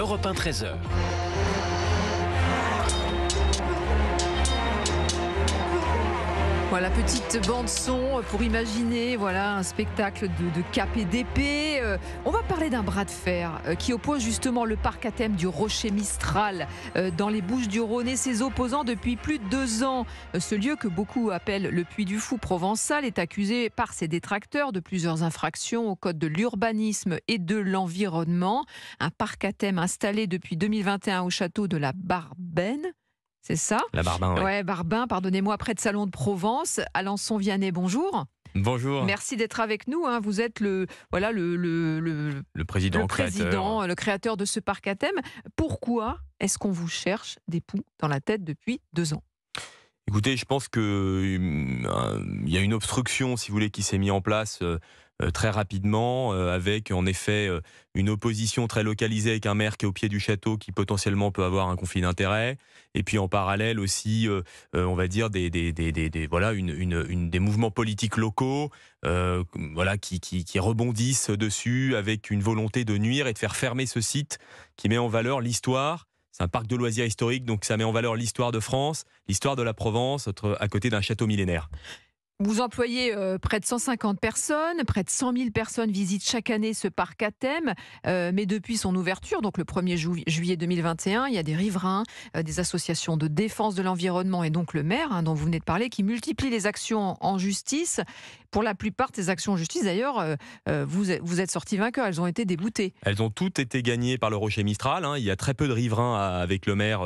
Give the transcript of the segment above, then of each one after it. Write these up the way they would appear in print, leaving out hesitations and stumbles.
Europe 1 13h. Voilà, petite bande son pour imaginer un spectacle de cap et d'épée. On va parler d'un bras de fer qui oppose justement le parc à thème du Rocher Mistral dans les Bouches-du-Rhône et ses opposants depuis plus de 2 ans. Ce lieu que beaucoup appellent le Puy du Fou provençal est accusé par ses détracteurs de plusieurs infractions au code de l'urbanisme et de l'environnement. Un parc à thème installé depuis 2021 au château de la Barbaine. C'est ça ? La Barbin, oui. Ouais, Barbin, pardonnez-moi, près de Salon de Provence. Alençon Vianney, bonjour. Bonjour. Merci d'être avec nous. Vous êtes le président, le créateur de ce parc à thème. Pourquoi est-ce qu'on vous cherche des poux dans la tête depuis 2 ans ? Écoutez, je pense qu'il y a une obstruction, si vous voulez, qui s'est mise en place très rapidement, avec en effet une opposition très localisée avec un maire qui est au pied du château, qui potentiellement peut avoir un conflit d'intérêts, et puis en parallèle aussi, on va dire des mouvements politiques locaux, qui rebondissent dessus avec une volonté de nuire et de faire fermer ce site qui met en valeur l'histoire. C'est un parc de loisirs historique, donc ça met en valeur l'histoire de France, l'histoire de la Provence, à côté d'un château millénaire. Vous employez près de 150 personnes, près de 100 000 personnes visitent chaque année ce parc à thème, mais depuis son ouverture, donc le 1er juillet 2021, il y a des riverains, des associations de défense de l'environnement et donc le maire, dont vous venez de parler, qui multiplient les actions en justice. Pour la plupart de ces actions en justice, d'ailleurs, vous êtes sortis vainqueurs, elles ont été déboutées. Elles ont toutes été gagnées par le Rocher Mistral. Il y a très peu de riverains avec le maire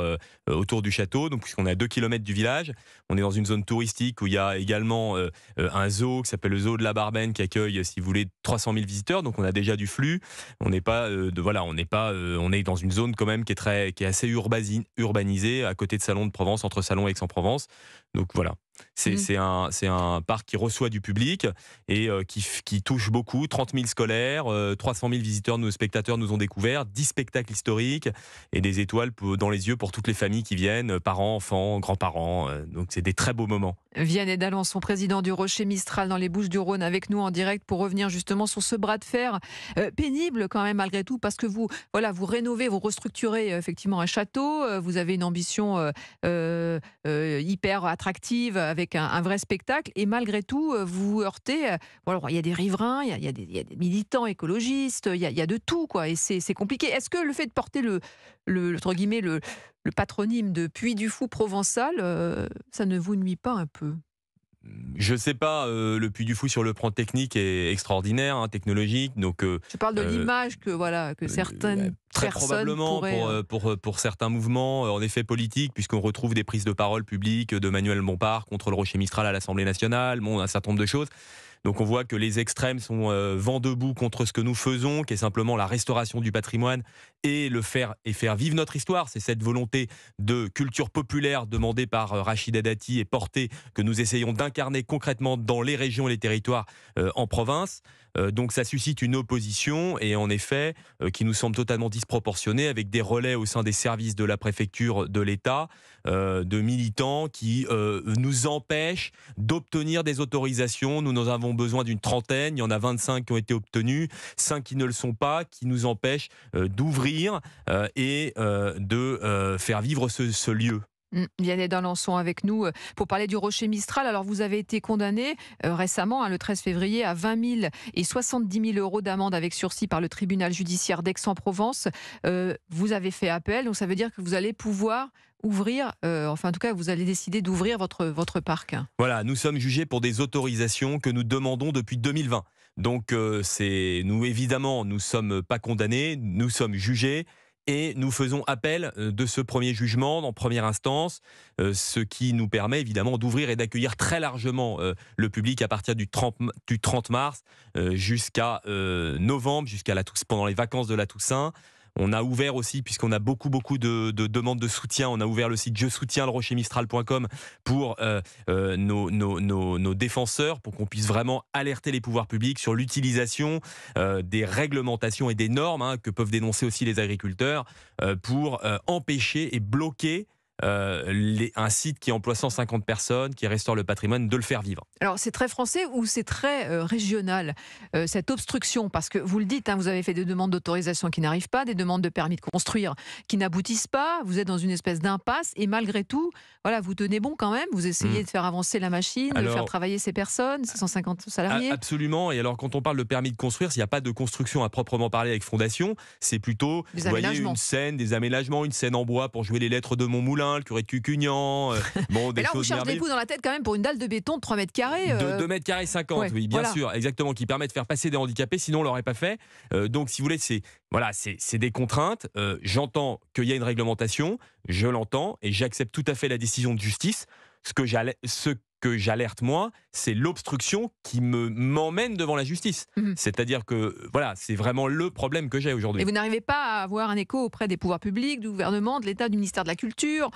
autour du château, donc puisqu'on est à 2 km du village. On est dans une zone touristique où il y a également un zoo qui s'appelle le zoo de la Barbaine qui accueille, si vous voulez, 300 000 visiteurs. Donc on a déjà du flux. On est dans une zone quand même qui est assez urbanisée à côté de Salon de Provence, entre Salon et Aix-en-Provence. Donc voilà. C'est un parc qui reçoit du public et qui touche beaucoup. 30 000 scolaires, 300 000 visiteurs, nos spectateurs nous ont découvert, 10 spectacles historiques et des étoiles dans les yeux pour toutes les familles qui viennent, parents, enfants, grands-parents. Donc c'est des très beaux moments. Vianney d'Alençon, président du Rocher Mistral dans les Bouches-du-Rhône, avec nous en direct pour revenir justement sur ce bras de fer pénible quand même malgré tout, parce que vous rénovez, vous restructurez effectivement un château, vous avez une ambition hyper attractive avec un vrai spectacle, et malgré tout vous vous heurtez. Il y a des riverains, il y a des militants écologistes, il y a de tout quoi, et c'est compliqué. Est-ce que le fait de porter entre guillemets le patronyme de Puy du Fou provençal, ça ne vous nuit pas un peu ? Je sais pas, le Puy du Fou sur le plan technique est extraordinaire, technologique. Donc, je parle de l'image que certaines très personnes probablement pourraient... pour certains mouvements, en effet politiques, puisqu'on retrouve des prises de parole publiques de Manuel Bompard contre le Rocher Mistral à l'Assemblée nationale, un certain nombre de choses. Donc on voit que les extrêmes sont vent debout contre ce que nous faisons, qui est simplement la restauration du patrimoine et faire vivre notre histoire. C'est cette volonté de culture populaire demandée par Rachida Dati et portée, que nous essayons d'incarner concrètement dans les régions et les territoires en province. Donc ça suscite une opposition, et en effet qui nous semble totalement disproportionnée, avec des relais au sein des services de la préfecture de l'État, de militants qui nous empêchent d'obtenir des autorisations. Nous en avons besoin d'une trentaine, il y en a 25 qui ont été obtenus, 5 qui ne le sont pas, qui nous empêchent d'ouvrir et de faire vivre ce lieu. Vianney d'Alençon avec nous pour parler du Rocher Mistral. Alors vous avez été condamné récemment, le 13 février, à 20 000 et 70 000 euros d'amende avec sursis par le tribunal judiciaire d'Aix-en-Provence. Vous avez fait appel, donc ça veut dire que vous allez pouvoir ouvrir, en tout cas vous allez décider d'ouvrir votre parc. Voilà, nous sommes jugés pour des autorisations que nous demandons depuis 2020. Donc nous évidemment, nous ne sommes pas condamnés, nous sommes jugés. Et nous faisons appel de ce premier jugement en première instance, ce qui nous permet évidemment d'ouvrir et d'accueillir très largement le public à partir du 30 mars jusqu'à novembre, pendant les vacances de la Toussaint. On a ouvert aussi, puisqu'on a beaucoup de demandes de soutien, on a ouvert le site jesoutienlerochermistral.com pour nos défenseurs, pour qu'on puisse vraiment alerter les pouvoirs publics sur l'utilisation des réglementations et des normes que peuvent dénoncer aussi les agriculteurs pour empêcher et bloquer un site qui emploie 150 personnes, qui restaure le patrimoine, de le faire vivre. Alors, c'est très français ou c'est très régional, cette obstruction? Parce que vous le dites, hein, vous avez fait des demandes d'autorisation qui n'arrivent pas, des demandes de permis de construire qui n'aboutissent pas, vous êtes dans une espèce d'impasse et malgré tout, voilà, vous tenez bon quand même, vous essayez de faire avancer la machine, de faire travailler ces personnes, ces 150 salariés. Absolument, et alors quand on parle de permis de construire, s'il n'y a pas de construction à proprement parler avec fondation, c'est plutôt Des vous voyez, aménagements. une scène, des aménagements, une scène en bois pour jouer les lettres de Montmoulin, le curé de Cucugnan, bon, des Mais là, on vous choses charge des merveilleuses. coups dans la tête quand même pour une dalle de béton de 3 mètres carrés. De 2 mètres carrés 50, ouais, oui, bien voilà. sûr, exactement, qui permet de faire passer des handicapés, sinon on l'aurait pas fait. Donc, si vous voulez, c'est des contraintes. J'entends qu'il y a une réglementation, je l'entends, et j'accepte tout à fait la décision de justice. Ce que j'alerte moi, c'est l'obstruction qui m'emmène devant la justice. C'est-à-dire que, voilà, c'est vraiment le problème que j'ai aujourd'hui. Et vous n'arrivez pas à avoir un écho auprès des pouvoirs publics, du gouvernement, de l'État, du ministère de la Culture?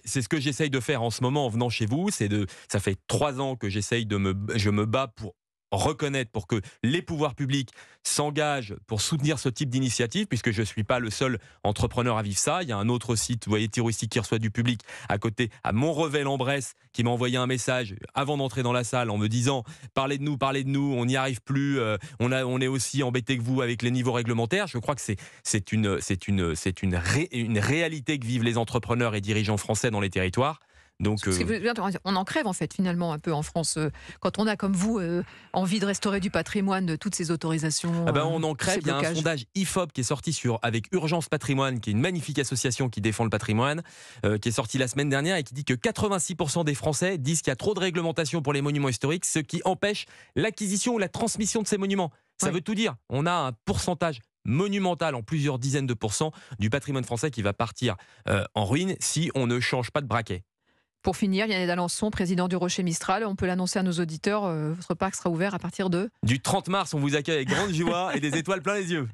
C'est ce que j'essaye de faire en ce moment en venant chez vous. Ça fait 3 ans que je me bats pour reconnaître, pour que les pouvoirs publics s'engagent pour soutenir ce type d'initiative, puisque je ne suis pas le seul entrepreneur à vivre ça. Il y a un autre site, vous voyez, touristique qui reçoit du public à côté, à Montrevel-en-Bresse, qui m'a envoyé un message avant d'entrer dans la salle en me disant « Parlez de nous, on n'y arrive plus, on est aussi embêté que vous avec les niveaux réglementaires ». Je crois que c'est une réalité que vivent les entrepreneurs et dirigeants français dans les territoires. Donc, on en crève en fait finalement un peu en France quand on a comme vous envie de restaurer du patrimoine, de toutes ces autorisations. On en crève. ces Il y a un blocages. sondage IFOP qui est sorti avec Urgence Patrimoine, qui est une magnifique association qui défend le patrimoine, qui est sorti la semaine dernière et qui dit que 86% des Français disent qu'il y a trop de réglementation pour les monuments historiques, ce qui empêche l'acquisition ou la transmission de ces monuments. Ça Ouais. veut tout dire. On a un pourcentage monumental en plusieurs dizaines de pourcents du patrimoine français qui va partir en ruine si on ne change pas de braquet. Pour finir, Yann d'Alençon, président du Rocher Mistral, on peut l'annoncer à nos auditeurs, votre parc sera ouvert à partir de... Du 30 mars, on vous accueille avec grande joie et des étoiles plein les yeux.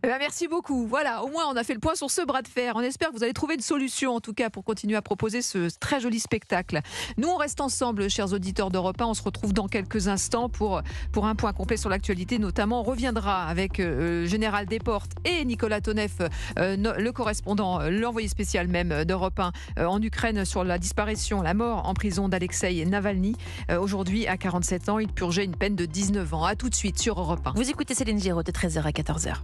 Eh ben, merci beaucoup. Voilà, au moins on a fait le point sur ce bras de fer. On espère que vous allez trouver une solution, en tout cas, pour continuer à proposer ce très joli spectacle. Nous, on reste ensemble, chers auditeurs d'Europe 1. On se retrouve dans quelques instants pour un point complet sur l'actualité. Notamment, on reviendra avec Général Desportes et Nicolas Tonev, le correspondant, l'envoyé spécial même d'Europe 1 en Ukraine, sur la disparition, la mort en prison d'Alexeï Navalny. Aujourd'hui, à 47 ans, il purgeait une peine de 19 ans. A tout de suite sur Europe 1. Vous écoutez Céline Giraud de 13h à 14h.